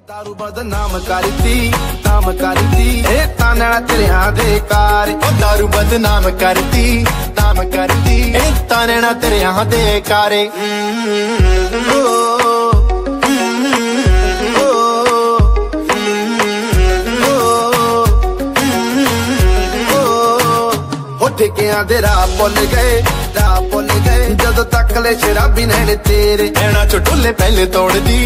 दारू बदनाम करती ए ताना तेरिया दे कार। दारू बदनाम करती ए ताना तेरिया दे कारे। ठिकिया दे राह भुल गए जदों तक ले शराबी नैन तेरे। नैना चो ढोले पहले तोड़ दी